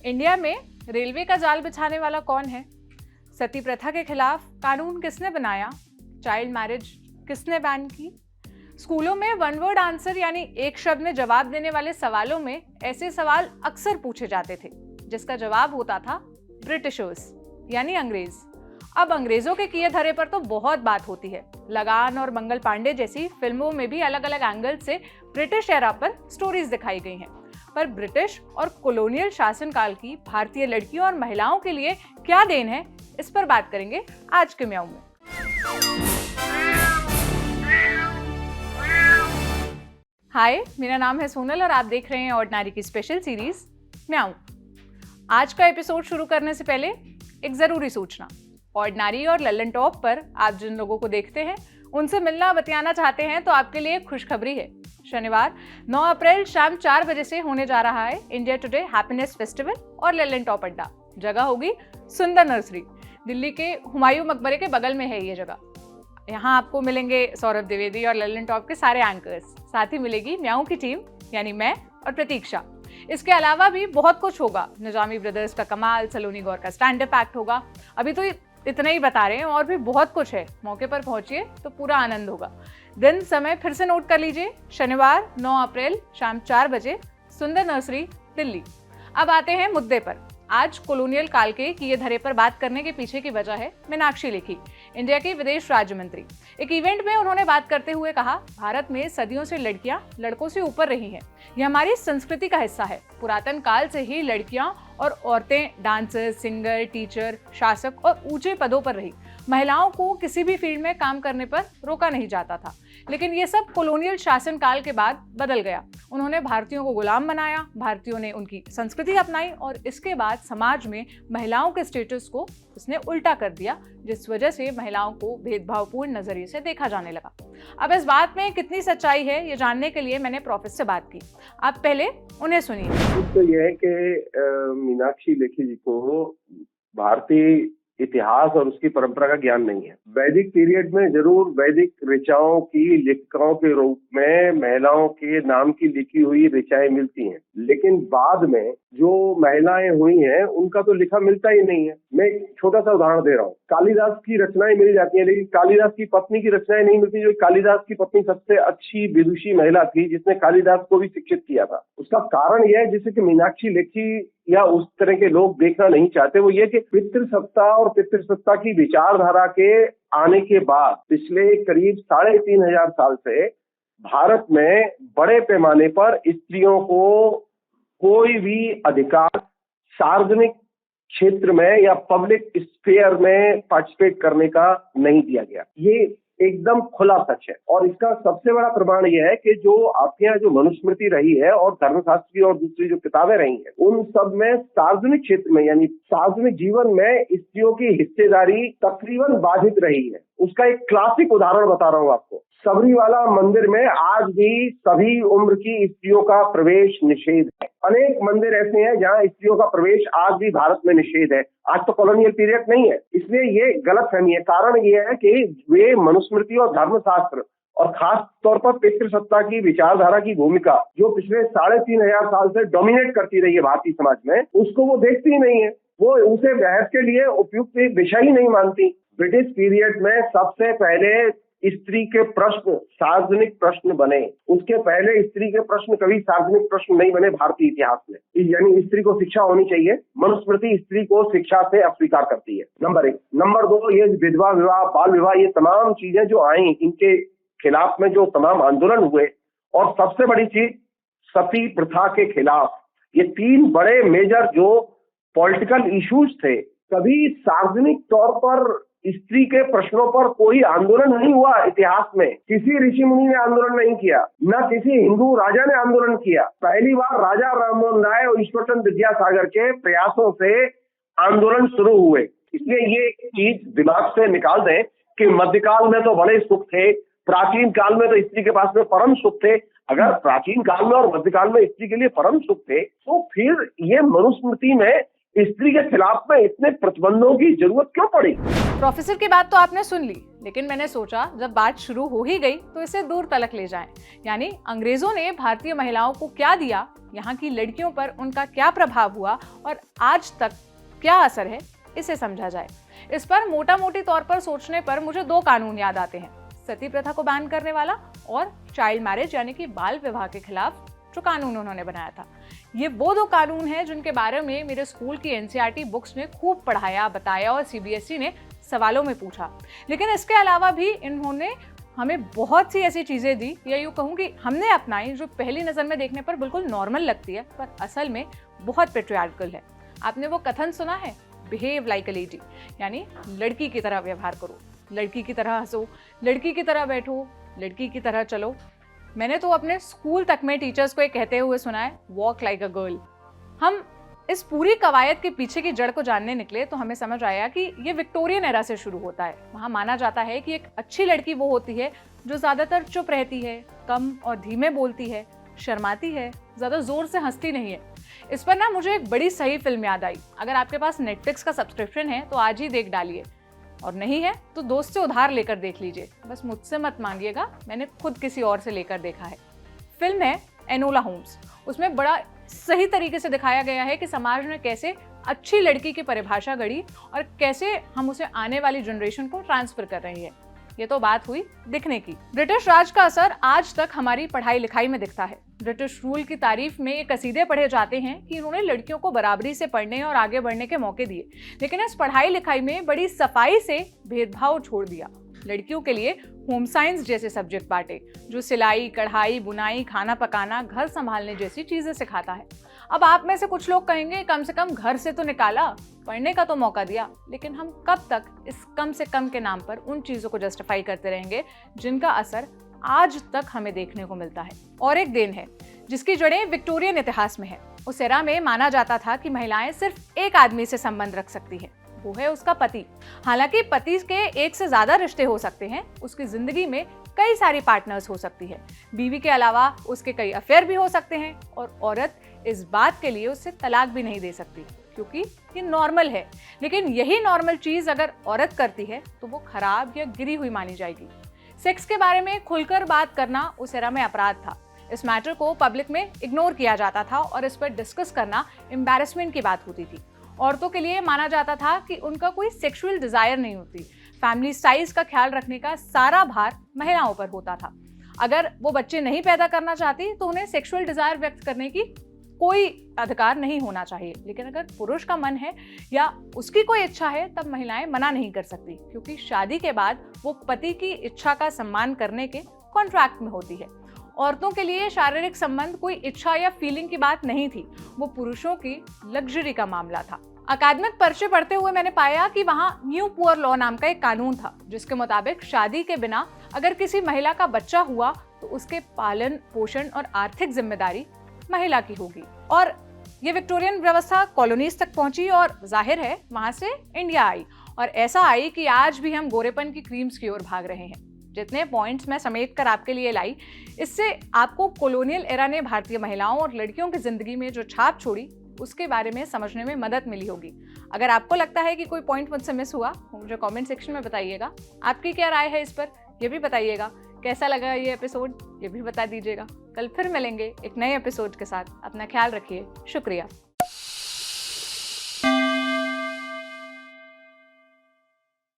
India में railway का जाल बिछाने वाला कौन है? सती प्रथा के खिलाफ कानून किसने बनाया? चाइल्ड मैरिज किसने बैन की? स्कूलों में वन वर्ड आंसर यानी एक शब्द में जवाब देने वाले सवालों में ऐसे सवाल अक्सर पूछे जाते थे जिसका जवाब होता था ब्रिटिशर्स यानी अंग्रेज। अब अंग्रेजों के किए धरे पर तो बहुत बात होती है। लगान और मंगल पांडे जैसी फिल्मों में भी अलग अलग एंगल से ब्रिटिश एरा पर स्टोरीज दिखाई गई हैं। पर ब्रिटिश और कॉलोनियल शासनकाल की भारतीय लड़कियों और महिलाओं के लिए क्या देन है, इस पर बात करेंगे आज के म्याऊं में। हाय, मेरा नाम है सोनल और आप देख रहे हैं ऑर्डिनरी की स्पेशल सीरीज म्याऊं। आज का एपिसोड शुरू करने से पहले एक जरूरी सूचना। ऑर्डिनरी और लल्लन टॉप पर आप जिन लोगों को देखते हैं उनसे मिलना बतियाना चाहते हैं तो आपके लिए एक खुशखबरी है। शनिवार 9 अप्रैल शाम 4 बजे से होने जा रहा है इंडिया टुडे हैप्पीनेस फेस्टिवल और लल्लन टॉप अड्डा। जगह होगी सुंदर नर्सरी, दिल्ली के हुमायूं मकबरे के बगल में है ये जगह। यहाँ आपको मिलेंगे सौरभ द्विवेदी और लल्लन टॉप के सारे एंकर्स, साथ ही मिलेगी म्याऊं की टीम यानी मैं और प्रतीक्षा। इसके अलावा भी बहुत कुछ होगा। निजामी ब्रदर्स का कमाल, सलोनी गौर का स्टैंड अप एक्ट होगा। अभी तो इतना ही बता रहे हैं, और भी बहुत कुछ है। मौके पर पहुंचिए तो पूरा आनंद होगा। दिन समय फिर से नोट कर लीजिए, शनिवार 9 अप्रैल शाम 4 बजे, सुंदर नर्सरी, दिल्ली। अब आते हैं मुद्दे पर। आज कॉलोनियल काल के किए धरे पर बात करने के पीछे की वजह है मीनाक्षी लेखी, इंडिया की विदेश राज्य मंत्री। एक इवेंट में उन्होंने बात करते हुए कहा, भारत में सदियों से लड़कियां लड़कों से ऊपर रही हैं। यह हमारी संस्कृति का हिस्सा है। पुरातन काल से ही लड़कियां और औरतें डांसर, सिंगर, टीचर, शासक और ऊंचे पदों पर रही। महिलाओं को किसी भी फील्ड में काम करने पर रोका नहीं जाता था। लेकिन ये सब कॉलोनियल शासन काल के बाद बदल गया। उन्होंने भारतीयों को गुलाम बनाया, भारतीयों ने उनकी संस्कृति अपनाई और इसके बाद समाज में महिलाओं के स्टेटस को उसने उल्टा कर दिया, जिस वजह से महिलाओं को भेदभावपूर्ण नजरिए से देखा जाने लगा। अब इस बात में कितनी सच्चाई है, ये जानने के लिए मैंने प्रोफेसर से बात की। आप पहले उन्हें सुनिए। तो यह है कि मीनाक्षी लेखी जी को भारतीय इतिहास और उसकी परंपरा का ज्ञान नहीं है। वैदिक पीरियड में जरूर वैदिक ऋचाओं की लेखिकाओं के रूप में महिलाओं के नाम की लिखी हुई ऋचाएं मिलती हैं, लेकिन बाद में जो महिलाएं हुई हैं उनका तो लिखा मिलता ही नहीं है। मैं एक छोटा सा उदाहरण दे रहा हूँ। कालिदास की रचनाएं मिल जाती हैं, लेकिन कालिदास की पत्नी की रचनाएं नहीं मिलती। जो कालिदास की पत्नी सबसे अच्छी विदुषी महिला थी जिसने कालिदास को भी शिक्षित किया था। उसका कारण यह है, जिसे कि मीनाक्षी लेखी या उस तरह के लोग देखना नहीं चाहते, वो ये कि पितृसत्ता और पितृसत्ता की विचारधारा के आने के बाद पिछले करीब 3500 साल से भारत में बड़े पैमाने पर स्त्रियों को कोई भी अधिकार सार्वजनिक क्षेत्र में या पब्लिक स्फीयर में पार्टिसिपेट करने का नहीं दिया गया। ये एकदम खुला सच है। और इसका सबसे बड़ा प्रमाण यह है कि जो आपके यहाँ जो मनुस्मृति रही है और धर्मशास्त्र की और दूसरी जो किताबें रही हैं, उन सब में सार्वजनिक क्षेत्र में यानी सार्वजनिक जीवन में स्त्रियों की हिस्सेदारी तकरीबन बाधित रही है। उसका एक क्लासिक उदाहरण बता रहा हूँ आपको। सबरीवाला मंदिर में आज भी सभी उम्र की स्त्रियों का प्रवेश निषेध है। अनेक मंदिर ऐसे हैं जहां स्त्रियों का प्रवेश आज भी भारत में निषेध है। आज तो कॉलोनियल पीरियड नहीं है, इसलिए ये गलतफहमी है। कारण ये है कि वे मनुस्मृति और धर्मशास्त्र और खास तौर पर पितृसत्ता की विचारधारा की भूमिका जो पिछले 3500 साल से डोमिनेट करती रही है भारतीय समाज में, उसको वो देखती ही नहीं है। वो उसे बहस के लिए उपयुक्त विषय ही नहीं मानती। ब्रिटिश पीरियड में सबसे पहले स्त्री के प्रश्न सार्वजनिक प्रश्न बने। उसके पहले स्त्री के प्रश्न कभी सार्वजनिक प्रश्न नहीं बने भारतीय इतिहास में। यानी स्त्री को शिक्षा होनी चाहिए। मनुस्मृति स्त्री को शिक्षा से अस्वीकार करती है, नंबर 1। नंबर 2, ये विधवा विवाह, बाल विवाह, ये तमाम चीजें जो आई, इनके खिलाफ में जो तमाम आंदोलन हुए, और सबसे बड़ी चीज सती प्रथा के खिलाफ, ये 3 बड़े मेजर जो पॉलिटिकल इश्यूज थे, कभी सार्वजनिक तौर पर स्त्री के प्रश्नों पर कोई आंदोलन नहीं हुआ। इतिहास में किसी ऋषि मुनि ने आंदोलन नहीं किया, न किसी हिंदू राजा ने आंदोलन किया। पहली बार राजा राममोहन राय और ईश्वरचंद्र विद्यासागर के प्रयासों से आंदोलन शुरू हुए। इसलिए ये चीज दिमाग से निकाल दें कि मध्यकाल में तो बड़े सुख थे, प्राचीन काल में तो स्त्री के पास में परम सुख थे। अगर प्राचीन काल में और मध्यकाल में स्त्री के लिए परम सुख थे, तो फिर ये मनुस्मृति में स्त्री के खिलाफ में इतने प्रतिबंधों की जरूरत क्यों पड़ी? प्रोफेसर की बात तो आपने सुन ली, लेकिन मैंने सोचा जब बात शुरू हो ही गई तो इसे दूर तलक ले जाएं। यानी अंग्रेजों ने भारतीय महिलाओं को क्या दिया, यहाँ की लड़कियों पर उनका क्या प्रभाव हुआ और आज तक क्या असर है, इसे समझा जाए। इस पर मोटा मोटी तौर पर सोचने पर मुझे दो कानून याद आते हैं, सती प्रथा को बैन करने वाला और चाइल्ड मैरिज यानी कि बाल विवाह के खिलाफ जो कानून उन्होंने बनाया था। ये वो दो कानून हैं जिनके बारे में मेरे स्कूल की एनसीईआरटी बुक्स में खूब पढ़ाया, बताया और सीबीएसई ने सवालों में पूछा। लेकिन इसके अलावा भी इन्होंने हमें बहुत सी ऐसी चीज़ें दी, या यूँ कहूँ कि हमने अपनाई, जो पहली नज़र में देखने पर बिल्कुल नॉर्मल लगती है पर असल में बहुत पेट्रियार्कल है। आपने वो कथन सुना है, बिहेव लाइक अ लेडी, यानी लड़की की तरह व्यवहार करो, लड़की की तरह हंसो, लड़की की तरह बैठो, लड़की की तरह चलो। मैंने तो अपने स्कूल तक में टीचर्स को ये कहते हुए सुना है, वॉक लाइक अ गर्ल। हम इस पूरी कवायद के पीछे की जड़ को जानने निकले तो हमें समझ आया कि ये विक्टोरियन एरा से शुरू होता है। वहाँ माना जाता है कि एक अच्छी लड़की वो होती है जो ज़्यादातर चुप रहती है, कम और धीमे बोलती है, शर्माती है, ज़्यादा ज़ोर से हंसती नहीं है। इस पर ना मुझे एक बड़ी सही फिल्म याद आई। अगर आपके पास नेटफ्लिक्स का सब्सक्रिप्शन है तो आज ही देख डालिए, और नहीं है तो दोस्त से उधार लेकर देख लीजिए। बस मुझसे मत मांगिएगा, मैंने खुद किसी और से लेकर देखा है। फिल्म है एनोला होम्स। उसमें बड़ा सही तरीके से दिखाया गया है कि समाज में कैसे अच्छी लड़की की परिभाषा गढ़ी और कैसे हम उसे आने वाली जनरेशन को ट्रांसफर कर रहे हैं। ये तो बात हुई दिखने की। ब्रिटिश राज का असर आज तक हमारी पढ़ाई लिखाई में दिखता है। ब्रिटिश रूल की तारीफ में ये कसीदे पढ़े जाते हैं कि उन्होंने लड़कियों को बराबरी से पढ़ने और आगे बढ़ने के मौके दिए, लेकिन इस पढ़ाई लिखाई में बड़ी सफाई से भेदभाव छोड़ दिया। लड़कियों के लिए होम साइंस जैसे सब्जेक्ट बांटे, जो सिलाई, कढ़ाई, बुनाई, खाना पकाना, घर संभालने जैसी चीजें सिखाता है। अब आप में से कुछ लोग कहेंगे, कम से कम घर से तो निकाला, पढ़ने का तो मौका दिया। लेकिन हम कब तक इस कम से कम के नाम पर उन चीजों को जस्टिफाई करते रहेंगे जिनका असर आज तक हमें देखने को मिलता है। और एक देन है जिसकी जड़ें विक्टोरियन इतिहास में है। उस एरा में माना जाता था कि महिलाएं सिर्फ एक आदमी से संबंध रख सकती है, वो है उसका पति। हालांकि पति के एक से ज्यादा रिश्ते हो सकते हैं, उसकी जिंदगी में कई सारी पार्टनर्स हो सकती है, बीवी के अलावा उसके कई अफेयर भी हो सकते हैं, और औरत इस बात के लिए उससे तलाक भी नहीं दे सकती क्योंकि ये नॉर्मल है। लेकिन यही नॉर्मल चीज अगर औरत करती है तो वो खराब या गिरी हुई मानी जाएगी। सेक्स के बारे में खुलकर बात करना उस एरा में अपराध था। इस मैटर को पब्लिक में इग्नोर किया जाता था और इस पर डिस्कस करना एम्बैरेसमेंट की बात होती थी। औरतों के लिए माना जाता था कि उनका कोई सेक्सुअल डिजायर नहीं होती। फैमिली साइज का ख्याल रखने का सारा भार महिलाओं पर होता था। अगर वो बच्चे नहीं पैदा करना चाहती तो उन्हें सेक्सुअल डिजायर व्यक्त करने की कोई अधिकार नहीं होना चाहिए। लेकिन अगर पुरुष का मन है या उसकी कोई इच्छा है तब महिलाएं मना नहीं कर सकती, क्योंकि शादी के बाद वो पति की इच्छा का सम्मान करने के कॉन्ट्रैक्ट में होती है। औरतों के लिए शारीरिक संबंध कोई इच्छा या फीलिंग की बात नहीं थी, वो पुरुषों की लग्जरी का मामला था। अकादमिक पर्चे पढ़ते हुए मैंने पाया कि वहाँ न्यू पुअर लॉ नाम का एक कानून था, जिसके मुताबिक शादी के बिना अगर किसी महिला का बच्चा हुआ तो उसके पालन पोषण और आर्थिक जिम्मेदारी महिला की होगी। और ये विक्टोरियन व्यवस्था कॉलोनीज तक पहुंची और जाहिर है वहां से इंडिया आई, और ऐसा आई कि आज भी हम गोरेपन की क्रीम्स की ओर भाग रहे हैं। जितने पॉइंट्स मैं समेट कर आपके लिए लाई, इससे आपको कॉलोनियल एरा ने भारतीय महिलाओं और लड़कियों की जिंदगी में जो छाप छोड़ी उसके बारे में समझने में मदद मिली होगी। अगर आपको लगता है कि कोई पॉइंट मुझसे मिस हुआ, मुझे कमेंट सेक्शन में बताइएगा। आपकी क्या राय है इस पर, ये भी बताइएगा। कैसा लगा ये एपिसोड, ये भी बता दीजिएगा। कल फिर मिलेंगे एक नए एपिसोड के साथ। अपना ख्याल रखिए। शुक्रिया।